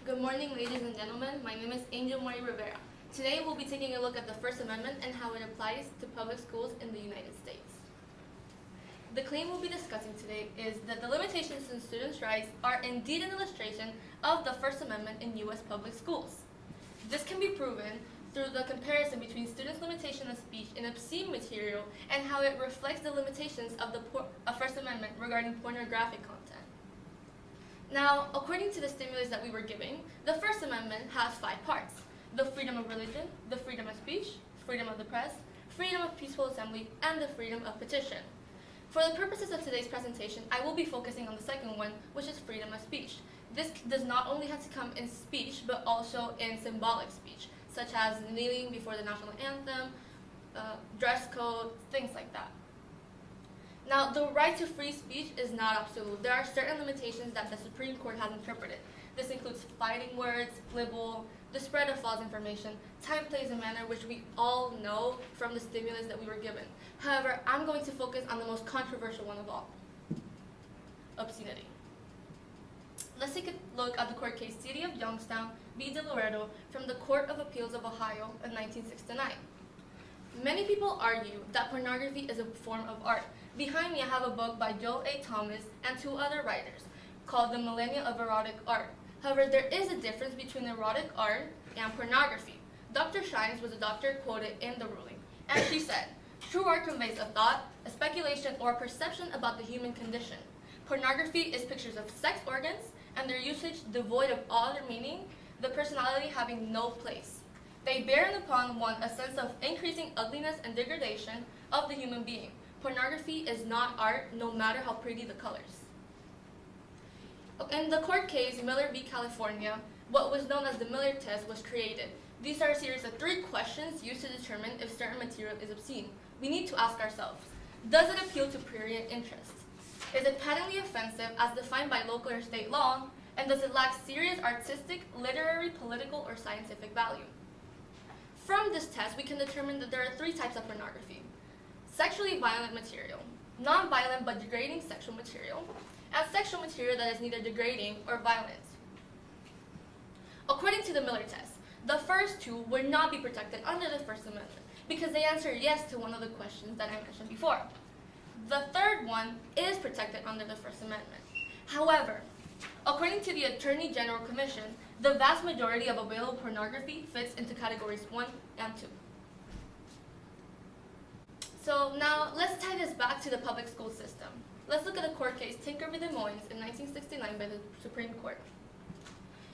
Good morning, ladies and gentlemen. My name is Angel Marie Rivera. Today we'll be taking a look at the First Amendment and how it applies to public schools in the United States. The claim we'll be discussing today is that the limitations in students' rights are indeed an illustration of the First Amendment in U.S. public schools. This can be proven through the comparison between students' limitation of speech in obscene material and how it reflects the limitations of the First Amendment regarding pornographic content. Now, according to the stimulus that we were giving, the First Amendment has 5 parts: the freedom of religion, the freedom of speech, freedom of the press, freedom of peaceful assembly, and the freedom of petition. For the purposes of today's presentation, I will be focusing on the second one, which is freedom of speech. This does not only have to come in speech, but also in symbolic speech, such as kneeling before the national anthem, dress code, things like that. Now, the right to free speech is not absolute. There are certain limitations that the Supreme Court has interpreted. This includes fighting words, libel, the spread of false information, time, place, and manner, which we all know from the stimulus that we were given. However, I'm going to focus on the most controversial one of all: obscenity. Let's take a look at the court case City of Youngstown v. De Laredo from the Court of Appeals of Ohio in 1969. Many people argue that pornography is a form of art. Behind me, I have a book by Joe A. Thomas and 2 other writers called The Millennia of Erotic Art. However, there is a difference between erotic art and pornography. Dr. Shines was a doctor quoted in the ruling, and she said, "True art conveys a thought, a speculation, or a perception about the human condition. Pornography is pictures of sex organs and their usage devoid of all other meaning, the personality having no place. They bear upon one a sense of increasing ugliness and degradation of the human being. Pornography is not art, no matter how pretty the colors." In the court case Miller v. California, what was known as the Miller test was created. These are a series of 3 questions used to determine if certain material is obscene. We need to ask ourselves, does it appeal to prurient interests? Is it patently offensive as defined by local or state law? And does it lack serious artistic, literary, political, or scientific value? From this test, we can determine that there are 3 types of pornography: sexually violent material, non-violent but degrading sexual material, and sexual material that is neither degrading or violent. According to the Miller test, the first 2 would not be protected under the First Amendment because they answer yes to one of the questions that I mentioned before. The third one is protected under the First Amendment. However, according to the Attorney General Commission, the vast majority of available pornography fits into categories 1 and 2. So now, let's tie this back to the public school system. Let's look at the court case Tinker v. Des Moines in 1969 by the Supreme Court.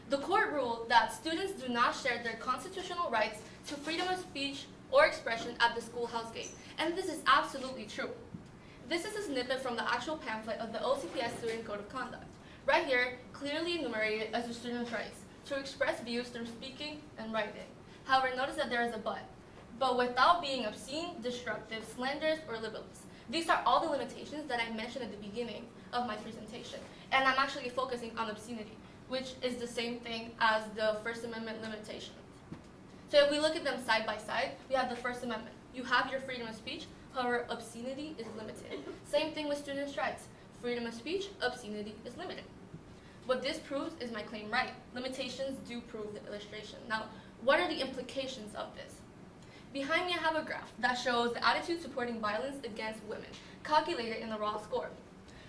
The court ruled that students do not share their constitutional rights to freedom of speech or expression at the schoolhouse gate, and this is absolutely true. This is a snippet from the actual pamphlet of the OCPS Student Code of Conduct. Right here, clearly enumerated as the students' rights to express views through speaking and writing. However, notice that there is a but without being obscene, disruptive, slanderous, or libelous. These are all the limitations that I mentioned at the beginning of my presentation, and I'm actually focusing on obscenity, which is the same thing as the First Amendment limitations. So if we look at them side by side, we have the First Amendment. You have your freedom of speech, however, obscenity is limited. Same thing with students' rights. Freedom of speech, obscenity is limited. What this proves is my claim right. Limitations do prove the illustration. Now, what are the implications of this? Behind me I have a graph that shows the attitude supporting violence against women, calculated in the raw score.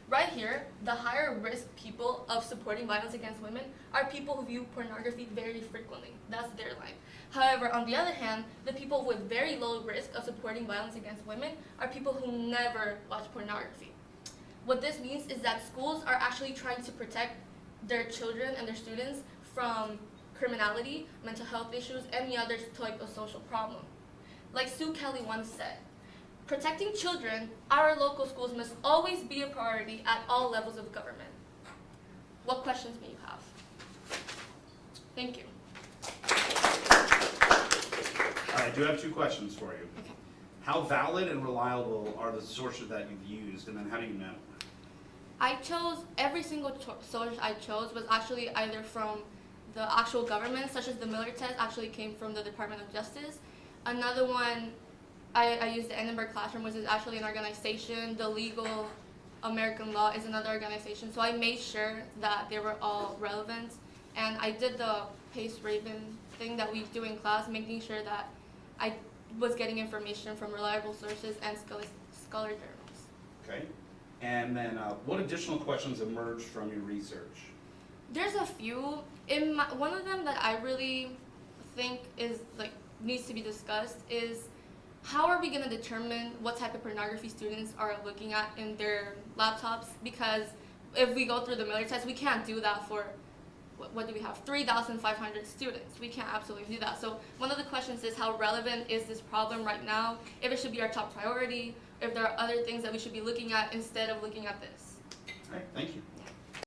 Right here, the higher risk people of supporting violence against women are people who view pornography very frequently. That's their line. However, on the other hand, the people with very low risk of supporting violence against women are people who never watch pornography. What this means is that schools are actually trying to protect their children and their students from criminality, mental health issues, any other type of social problem. Like Sue Kelly once said, "Protecting children, our local schools must always be a priority at all levels of government." What questions may you have? Thank you. I do have 2 questions for you. Okay. How valid and reliable are the sources that you've used, and then how do you know? I chose, every single source I chose was actually either from the actual government, such as the Miller test actually came from the Department of Justice. Another one, I used the Edinburgh Classroom, which is actually an organization. The Legal American Law is another organization. So I made sure that they were all relevant and I did the Pace Raven thing that we do in class, making sure that I was getting information from reliable sources and scholar journals. Okay. And then what additional questions emerged from your research? There's a few. One of them that I really think is needs to be discussed is how are we going to determine what type of pornography students are looking at in their laptops? Because if we go through the Miller test, we can't do that for, what do we have, 3,500 students. We can't absolutely do that. So one of the questions is how relevant is this problem right now? If it should be our top priority, if there are other things that we should be looking at instead of looking at this. All right, thank you.